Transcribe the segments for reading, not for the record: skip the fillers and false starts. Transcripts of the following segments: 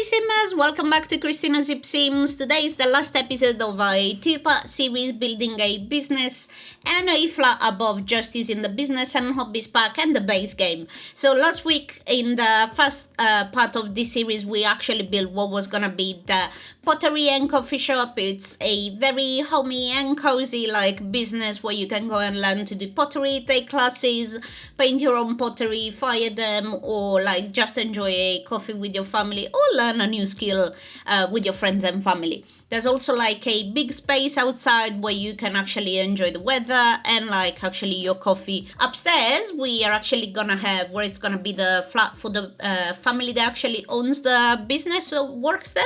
Simmers, welcome back to cristina.zipsims. Today is the last episode of a two-part series building a business and a flat above just using the Business and Hobbies pack and the base game. So last week in the first part of this series we actually built what was gonna be the pottery and coffee shop. It's a very homey and cozy like business where you can go and learn to do pottery, take classes, paint your own pottery, fire them, or like just enjoy a coffee with your family or learn a new skill with your friends and family. There's also like a big space outside where you can actually enjoy the weather and like actually your coffee. Upstairs we are actually gonna have where it's gonna be the flat for the family that actually owns the business or works there.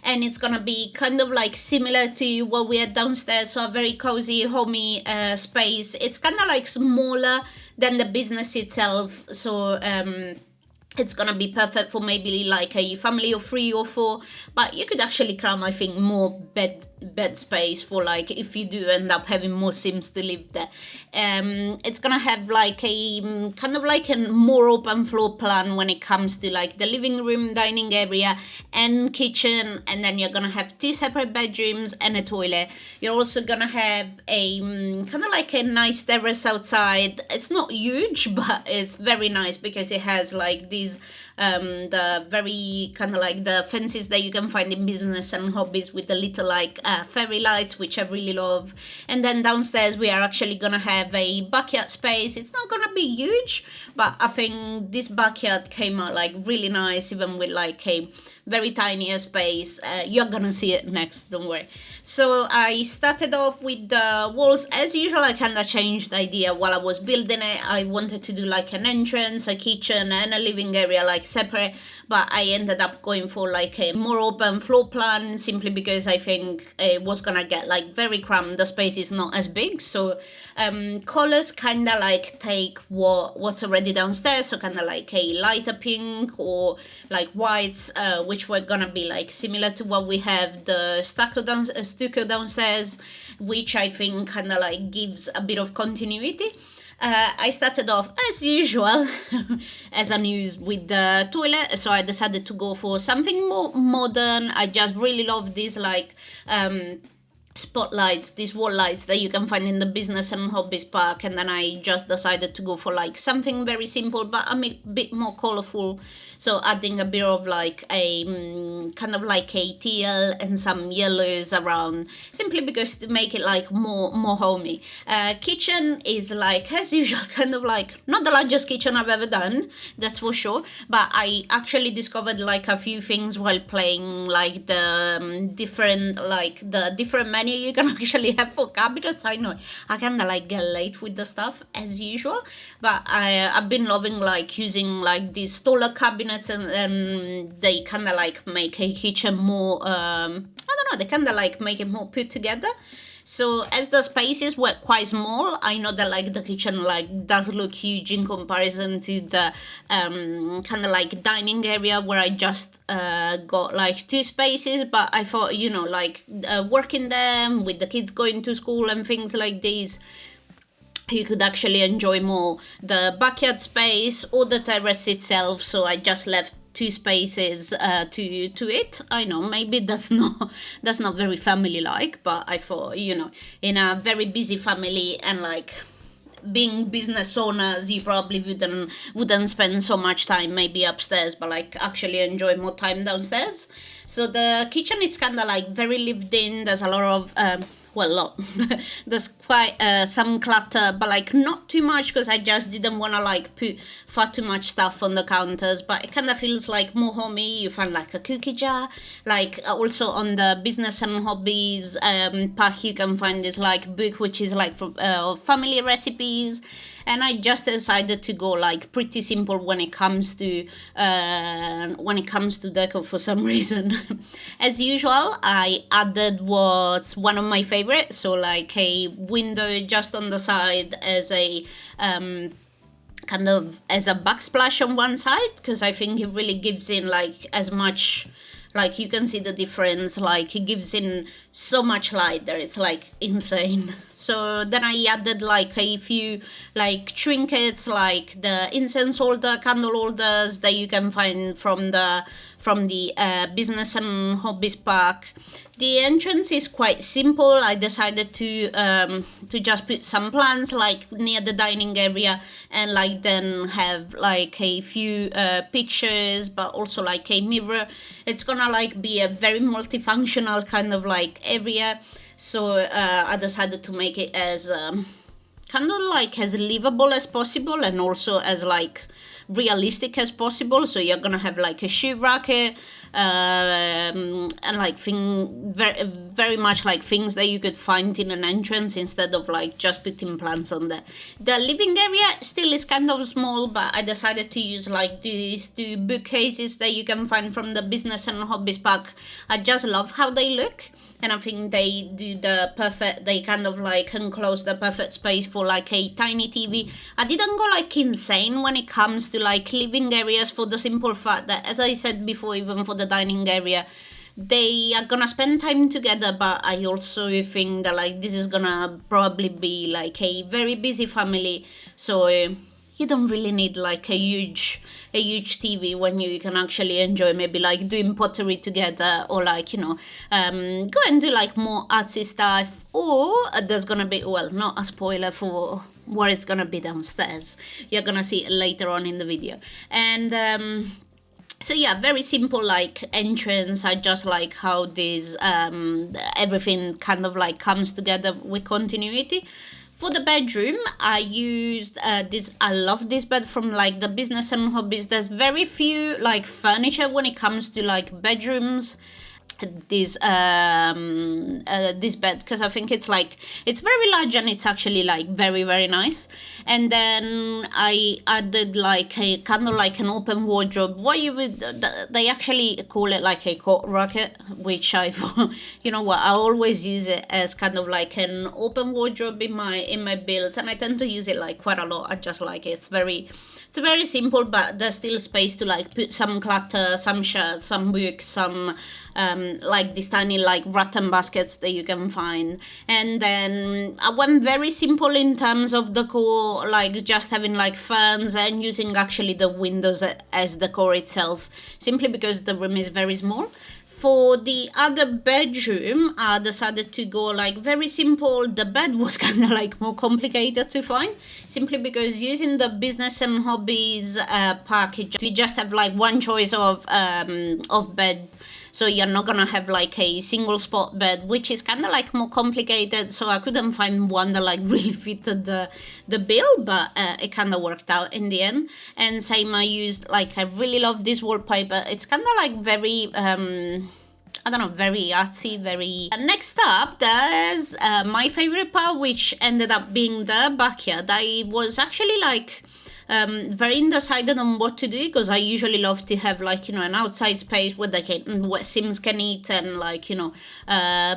And it's gonna be kind of like similar to what we had downstairs, so a very cozy, homey space. It's kind of like smaller than the business itself, so it's gonna be perfect for maybe like a family of 3 or 4, but you could actually cram, I think, more bed space for like if you do end up having more Sims to live there. It's gonna have like a kind of like a more open floor plan when it comes to like the living room, dining area and kitchen, and then you're gonna have 2 separate bedrooms and a toilet. You're also gonna have a kind of like a nice terrace outside. It's not huge, but it's very nice because it has like these the very kind of like the fences that you can find in Business and Hobbies with the little like fairy lights, which I really love. And then downstairs we are actually gonna have a backyard space. It's not gonna be huge, but I think this backyard came out like really nice, even with like a very tiny space. You're gonna see it next, don't worry. So I started off with the walls. As usual, I kind of changed the idea while I was building it. I wanted to do like an entrance, a kitchen and a living area like separate, but I ended up going for like a more open floor plan simply because I think it was gonna get like very cramped. The space is not as big, so colors kind of like take what's already downstairs, so kind of like a lighter pink or like whites, which were gonna be like similar to what we have the stucco downstairs, which I think kind of like gives a bit of continuity. I started off as usual as I use with the toilet, so I decided to go for something more modern. I just really love these like spotlights, these wall lights that you can find in the Business and Hobbies park, and then I just decided to go for like something very simple but a bit more colorful, so adding a bit of like a kind of like a teal and some yellows around, simply because to make it like more homey. Kitchen is like as usual kind of like not the largest kitchen I've ever done, that's for sure, but I actually discovered like a few things while playing like the different menu you can actually have for cabinets. I know I kind of like get late with the stuff as usual, but I've been loving like using like these taller cabinets, and they kind of like make a kitchen more I don't know, they kind of like make it more put together. So as the spaces were quite small, I know that like the kitchen like does look huge in comparison to the kind of like dining area where I just got like 2 spaces, but I thought, you know, like working there with the kids going to school and things like this, you could actually enjoy more the backyard space or the terrace itself, so I just left 2 spaces to it. I know maybe that's not very family like, but I thought, you know, in a very busy family and like being business owners, you probably wouldn't spend so much time maybe upstairs, but like actually enjoy more time downstairs. So the kitchen is kind of like very lived in. There's a lot of there's quite some clutter, but like not too much because I just didn't want to like put far too much stuff on the counters, but it kind of feels like more homey. You find like a cookie jar, like also on the Business and Hobbies pack you can find this like book which is like for family recipes. And I just decided to go like pretty simple when it comes to decor for some reason. As usual, I added what's one of my favorites, so like a window just on the side as a kind of as a backsplash on one side, because I think it really gives in like as much, like you can see the difference, like it gives in so much light there, it's like insane. So then I added like a few like trinkets, like the incense holder, candle holders that you can find from the from the Business and Hobbies Park. The entrance is quite simple. I decided to just put some plants like near the dining area, and like then have like a few pictures, but also like a mirror. It's gonna like be a very multifunctional kind of like area. So I decided to make it as kind of like as livable as possible, and also as like realistic as possible. So you're gonna have like a shoe racket, and like very much like things that you could find in an entrance, instead of like just putting plants on there. The living area still is kind of small, but I decided to use like these two bookcases that you can find from the Business and Hobbies Park. I just love how they look. And I think they do they kind of like enclose the perfect space for like a tiny TV. I didn't go like insane when it comes to like living areas, for the simple fact that, as I said before, even for the dining area, they are gonna spend time together, but I also think that like this is gonna probably be like a very busy family. So you don't really need like a huge TV when you can actually enjoy maybe like doing pottery together, or like, you know, go and do like more artsy stuff. Or there's gonna be, well, not a spoiler for what it's gonna be downstairs, you're gonna see it later on in the video. And so yeah, very simple like entrance. I just like how this everything kind of like comes together with continuity. For the bedroom, I used this. I love this bed from like the Business and Hobbies. There's very few like furniture when it comes to like bedrooms. This bed, because I think it's like, it's very large and it's actually like very, very nice. And then I added like a kind of like an open wardrobe. What you would, they actually call it like a coat racket, which I you know what, I always use it as kind of like an open wardrobe in my builds, and I tend to use it like quite a lot. I just like it. It's very simple, but there's still space to like put some clutter, some shirts, some books, some like these tiny like rattan baskets that you can find. And then I went very simple in terms of decor, like just having like ferns and using actually the windows as decor itself, simply because the room is very small. For the other bedroom, I decided to go like very simple. The bed was kind of like more complicated to find, simply because using the Business and Hobbies package, you just have like one choice of bed. So you're not gonna have like a single spot bed, which is kind of like more complicated. So I couldn't find one that like really fitted the bill, but it kind of worked out in the end. And same, I used like, I really love this wallpaper. It's kind of like very I don't know, very artsy, very... Next up, there's my favorite part, which ended up being the backyard. I was actually like very undecided on what to do, because I usually love to have like, you know, an outside space where where Sims can eat and like, you know,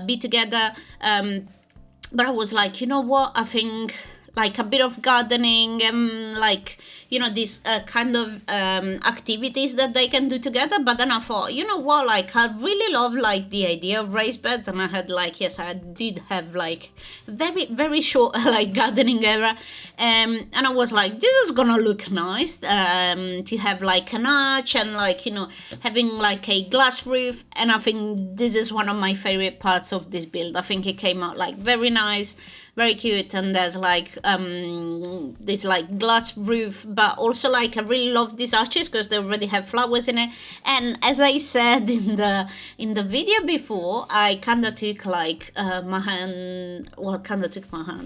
be together. But I was like, you know what, I think like a bit of gardening and like, you know, these kind of activities that they can do together. But then I thought, you know what, like I really love like the idea of raised beds, and I had like, yes, I did have like very, very short like gardening era, and I was like, this is gonna look nice to have like an arch and like, you know, having like a glass roof. And I think this is one of my favorite parts of this build. I think it came out like very nice, very cute. And there's like this like glass roof, but also like I really love these arches because they already have flowers in it. And as I said in the video before, I kind of took like my hand.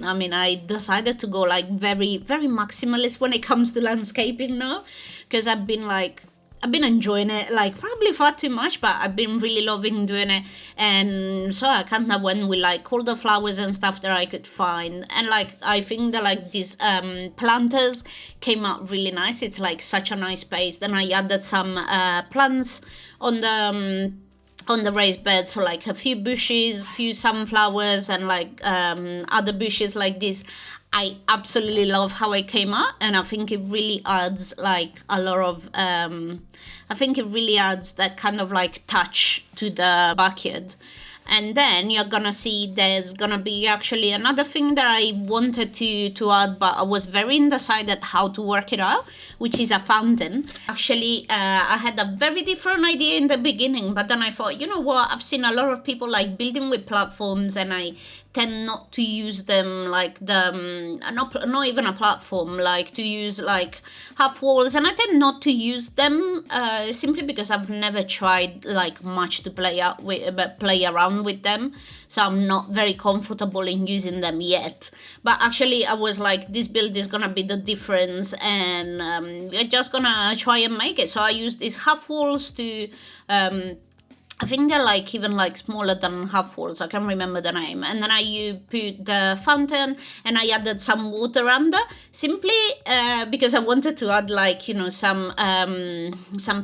I mean, I decided to go like very, very maximalist when it comes to landscaping now, because I've been enjoying it, like probably far too much, but I've been really loving doing it. And so I kind of went with like all the flowers and stuff that I could find. And like, I think that like these planters came out really nice. It's like such a nice space. Then I added some plants on the raised bed, so like a few bushes, a few sunflowers, and like other bushes like this. I absolutely love how it came out, and I think it really adds like a lot of I think it really adds that kind of like touch to the backyard. And then you're gonna see there's gonna be actually another thing that I wanted to add, but I was very undecided how to work it out, which is a fountain. Actually, I had a very different idea in the beginning, but then I thought, you know what, I've seen a lot of people like building with platforms, and I tend not to use them like not even a platform, like to use like half walls, and I tend not to use them simply because I've never tried like much to play around with them, so I'm not very comfortable in using them yet. But actually I was like, this build is gonna be the difference, and we're just gonna try and make it. So I used these half walls to I think they're like even like smaller than half walls. I can't remember the name. And then I put the fountain, and I added some water under, simply because I wanted to add like, you know, some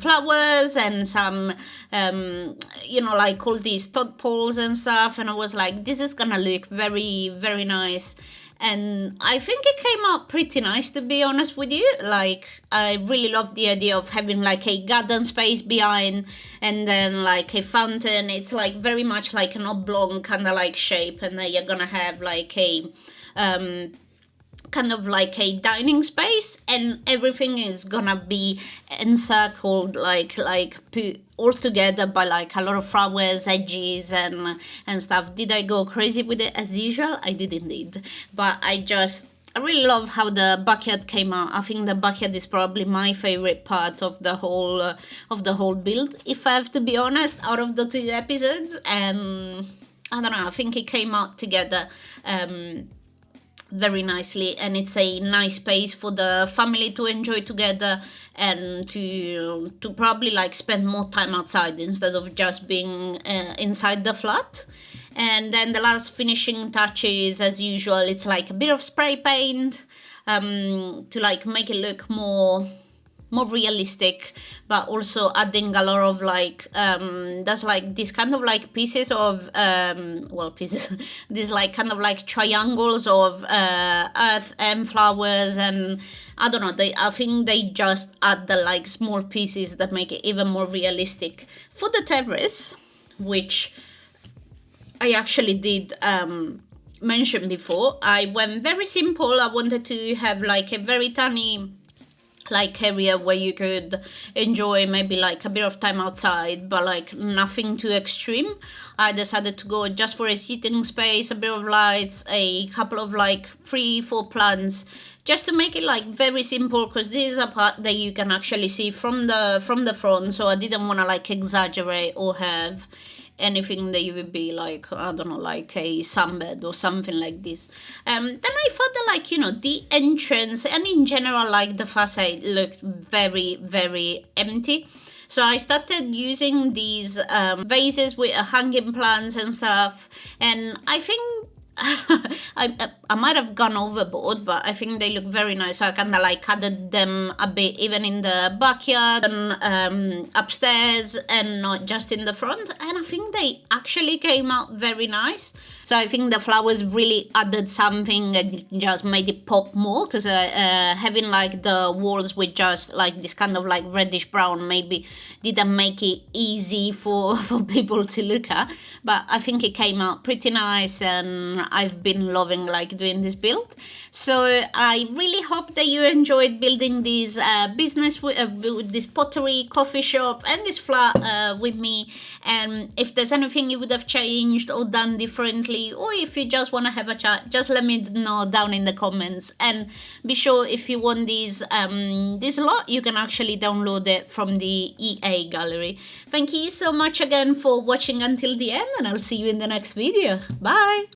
flowers and some you know, like all these tadpoles and stuff. And I was like, this is gonna look very, very nice. And I think it came out pretty nice, to be honest with you. Like, I really love the idea of having like a garden space behind, and then like a fountain. It's like very much like an oblong kind of like shape, and then you're gonna have like a kind of like a dining space, and everything is gonna be encircled like put all together by like a lot of flowers, edges and stuff. Did I go crazy with it as usual? I did indeed. But I really love how the backyard came out. I think the backyard is probably my favorite part of the whole build, if I have to be honest, out of the 2 episodes. And I don't know, I think it came out together very nicely, and it's a nice space for the family to enjoy together, and to probably like spend more time outside instead of just being inside the flat. And then the last finishing touches, as usual, it's like a bit of spray paint to like make it look more realistic, but also adding a lot of like there's like this kind of like pieces of pieces these like kind of like triangles of earth and flowers, and I don't know, I think they just add the like small pieces that make it even more realistic. For the terrace, which I actually did mention before, I went very simple. I wanted to have like a very tiny like area where you could enjoy maybe like a bit of time outside, but like nothing too extreme. I decided to go just for a sitting space, a bit of lights, a couple of like 3-4 plants, just to make it like very simple, because this is a part that you can actually see from the front. So I didn't want to like exaggerate or have anything that you would be like, I don't know, like a sunbed or something like this. Then I thought that like, you know, the entrance and in general like the facade looked very, very empty. So I started using these vases with hanging plants and stuff, and I think I might have gone overboard, but I think they look very nice. So I kind of like added them a bit even in the backyard and upstairs, and not just in the front. And I think they actually came out very nice. So I think the flowers really added something and just made it pop more, because having like the walls with just like this kind of like reddish brown maybe didn't make it easy for people to look at. But I think it came out pretty nice, and I've been loving like doing this build. So I really hope that you enjoyed building this business with this pottery coffee shop and this flat with me. And if there's anything you would have changed or done differently, or if you just want to have a chat, just let me know down in the comments. And be sure, if you want this lot, you can actually download it from the EA gallery. Thank you so much again for watching until the end, and I'll see you in the next video. Bye!